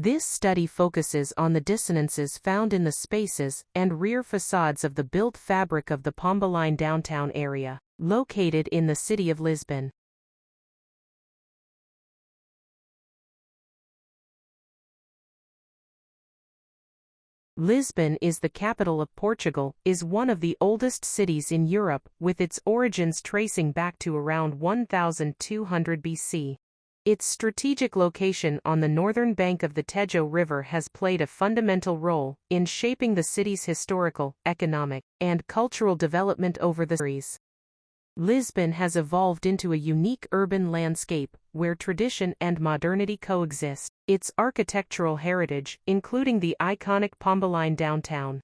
This study focuses on the dissonances found in the spaces and rear facades of the built fabric of the Pombaline Downtown area, located in the city of Lisbon. Lisbon is the capital of Portugal, is one of the oldest cities in Europe, with its origins tracing back to around 1200 BC. Its strategic location on the northern bank of the Tejo River has played a fundamental role in shaping the city's historical, economic, and cultural development over the centuries. Lisbon has evolved into a unique urban landscape, where tradition and modernity coexist. Its architectural heritage, including the iconic Pombaline Downtown.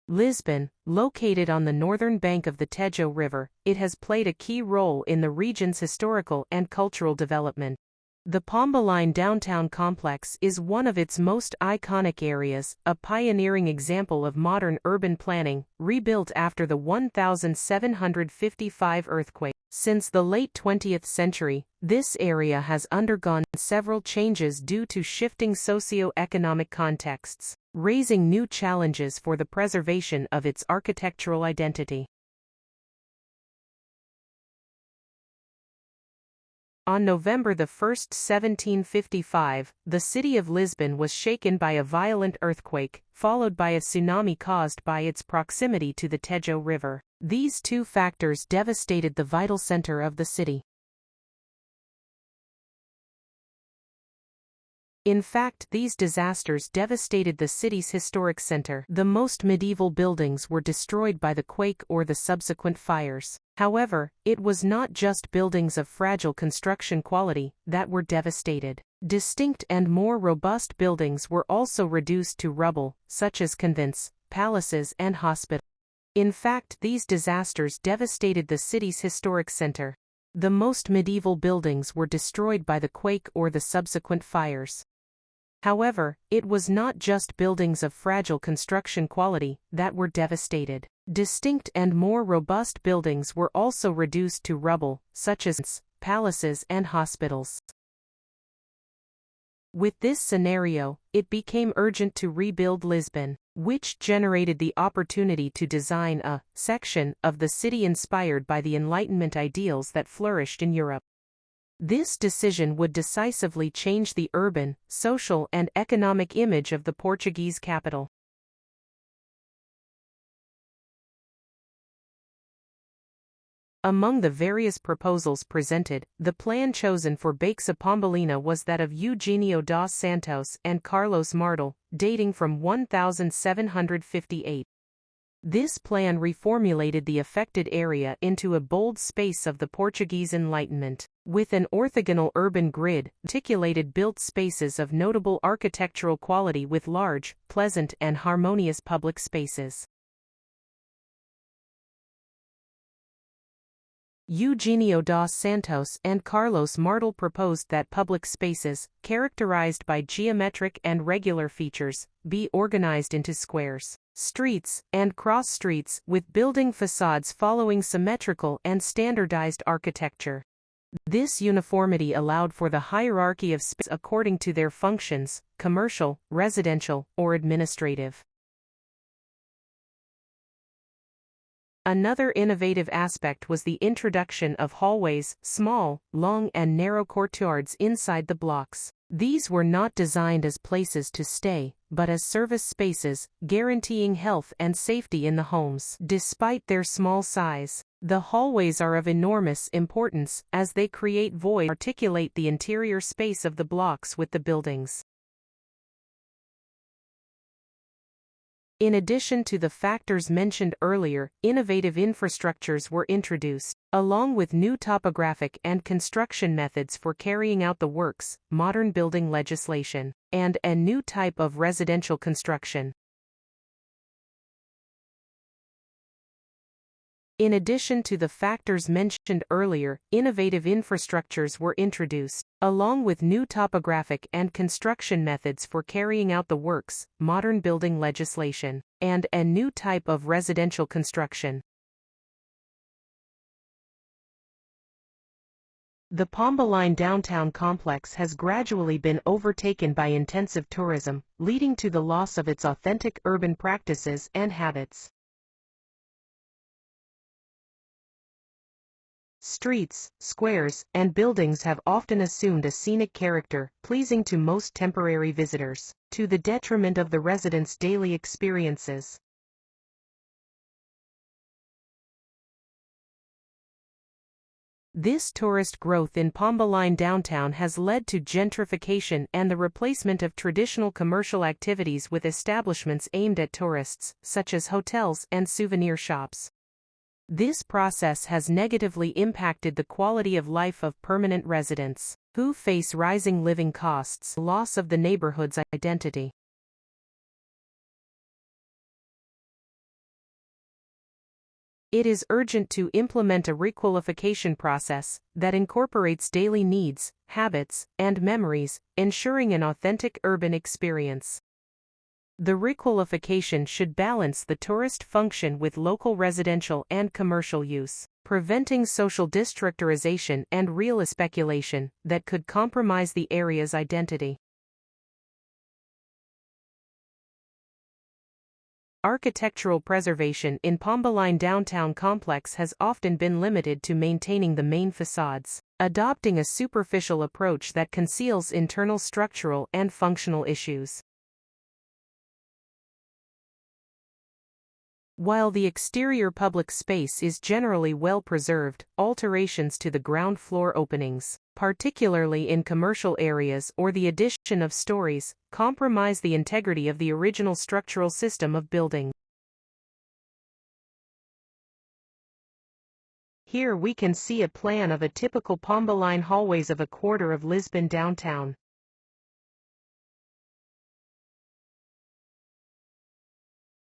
Lisbon, located on the northern bank of the Tejo River, it has played a key role in the region's historical and cultural development. The Pombaline Downtown complex is one of its most iconic areas, a pioneering example of modern urban planning, rebuilt after the 1755 earthquake. Since the late 20th century, this area has undergone several changes due to shifting socio-economic contexts, raising new challenges for the preservation of its architectural identity. On November 1, 1755, the city of Lisbon was shaken by a violent earthquake, followed by a tsunami caused by its proximity to the Tejo River. These two factors devastated the vital center of the city. In fact, these disasters devastated the city's historic center. The most medieval buildings were destroyed by the quake or the subsequent fires. However, it was not just buildings of fragile construction quality that were devastated. Distinct and more robust buildings were also reduced to rubble, such as convents, palaces, and hospitals. In fact, these disasters devastated the city's historic center. The most medieval buildings were destroyed by the quake or the subsequent fires. However, it was not just buildings of fragile construction quality that were devastated. Distinct and more robust buildings were also reduced to rubble, such as palaces and hospitals. With this scenario, it became urgent to rebuild Lisbon, which generated the opportunity to design a section of the city inspired by the Enlightenment ideals that flourished in Europe. This decision would decisively change the urban, social, and economic image of the Portuguese capital. Among the various proposals presented, the plan chosen for Baixa Pombalina was that of Eugenio dos Santos and Carlos Martel, dating from 1758. This plan reformulated the affected area into a bold space of the Portuguese Enlightenment, with an orthogonal urban grid, articulated built spaces of notable architectural quality with large, pleasant, and harmonious public spaces. Eugenio dos Santos and Carlos Martel proposed that public spaces, characterized by geometric and regular features, be organized into squares, streets, and cross streets, with building facades following symmetrical and standardized architecture. This uniformity allowed for the hierarchy of spaces according to their functions, commercial, residential, or administrative. Another innovative aspect was the introduction of hallways, small, long, and narrow courtyards inside the blocks. These were not designed as places to stay, but as service spaces, guaranteeing health and safety in the homes. Despite their small size, the hallways are of enormous importance, as they create voids and articulate the interior space of the blocks with the buildings. In addition to the factors mentioned earlier, innovative infrastructures were introduced, along with new topographic and construction methods for carrying out the works, modern building legislation, and a new type of residential construction. In addition to the factors mentioned earlier, innovative infrastructures were introduced, along with new topographic and construction methods for carrying out the works, modern building legislation, and a new type of residential construction. The Pombaline Downtown complex has gradually been overtaken by intensive tourism, leading to the loss of its authentic urban practices and habits. Streets, squares, and buildings have often assumed a scenic character, pleasing to most temporary visitors, to the detriment of the residents' daily experiences. This tourist growth in Pombaline Downtown has led to gentrification and the replacement of traditional commercial activities with establishments aimed at tourists, such as hotels and souvenir shops. This process has negatively impacted the quality of life of permanent residents, who face rising living costs, loss of the neighborhood's identity. It is urgent to implement a requalification process that incorporates daily needs, habits, and memories, ensuring an authentic urban experience. The requalification should balance the tourist function with local residential and commercial use, preventing social districtorization and real speculation that could compromise the area's identity. Architectural preservation in Pombaline Downtown complex has often been limited to maintaining the main facades, adopting a superficial approach that conceals internal structural and functional issues. While the exterior public space is generally well preserved, alterations to the ground floor openings, particularly in commercial areas or the addition of stories, compromise the integrity of the original structural system of building. Here we can see a plan of a typical Pombaline hallways of a quarter of Lisbon downtown.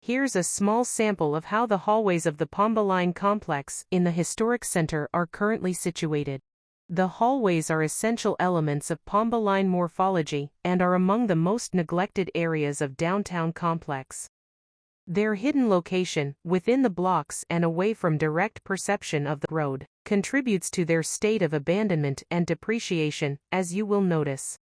Here's a small sample of how the hallways of the Pombaline complex in the historic center are currently situated. The hallways are essential elements of Pombaline morphology and are among the most neglected areas of downtown complex. Their hidden location, within the blocks and away from direct perception of the road, contributes to their state of abandonment and depreciation, as you will notice.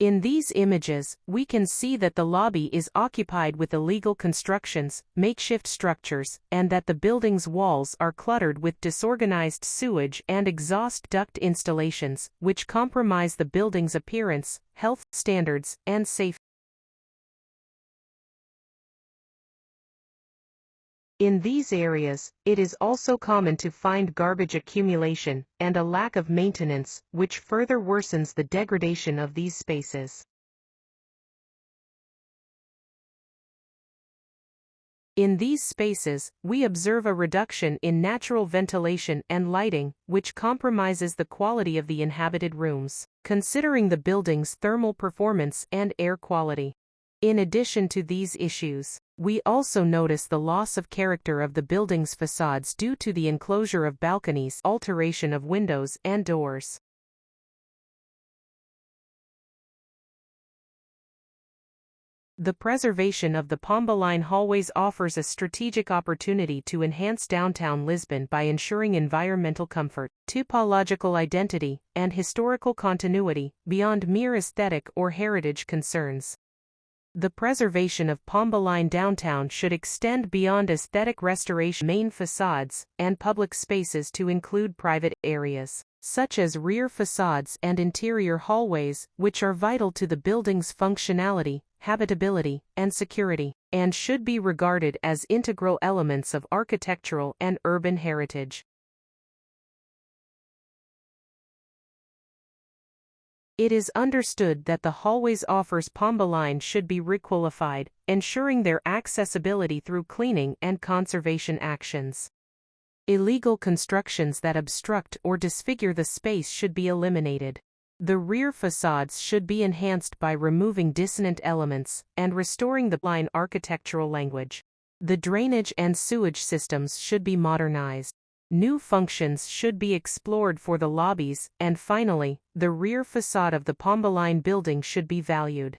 In these images, we can see that the lobby is occupied with illegal constructions, makeshift structures, and that the building's walls are cluttered with disorganized sewage and exhaust duct installations, which compromise the building's appearance, health standards, and safety. In these areas, it is also common to find garbage accumulation and a lack of maintenance, which further worsens the degradation of these spaces. In these spaces, we observe a reduction in natural ventilation and lighting, which compromises the quality of the inhabited rooms, considering the building's thermal performance and air quality. In addition to these issues, we also notice the loss of character of the building's facades due to the enclosure of balconies, alteration of windows and doors. The preservation of the Pombaline hallways offers a strategic opportunity to enhance downtown Lisbon by ensuring environmental comfort, typological identity, and historical continuity, beyond mere aesthetic or heritage concerns. The preservation of Pombaline Downtown should extend beyond aesthetic restoration main facades and public spaces to include private areas, such as rear facades and interior hallways, which are vital to the building's functionality, habitability, and security, and should be regarded as integral elements of architectural and urban heritage. It is understood that the hallways offers Pombaline should be requalified, ensuring their accessibility through cleaning and conservation actions. Illegal constructions that obstruct or disfigure the space should be eliminated. The rear facades should be enhanced by removing dissonant elements and restoring the line architectural language. The drainage and sewage systems should be modernized. New functions should be explored for the lobbies, and finally, the rear facade of the Pombaline building should be valued.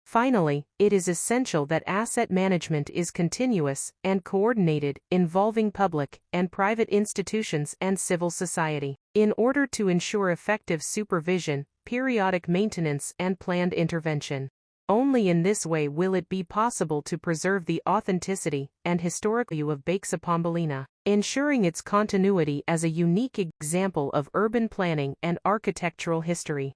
Finally, it is essential that asset management is continuous and coordinated, involving public and private institutions and civil society. In order to ensure effective supervision, periodic maintenance and planned intervention. Only in this way will it be possible to preserve the authenticity and historic value of Baixa Pombalina, ensuring its continuity as a unique example of urban planning and architectural history.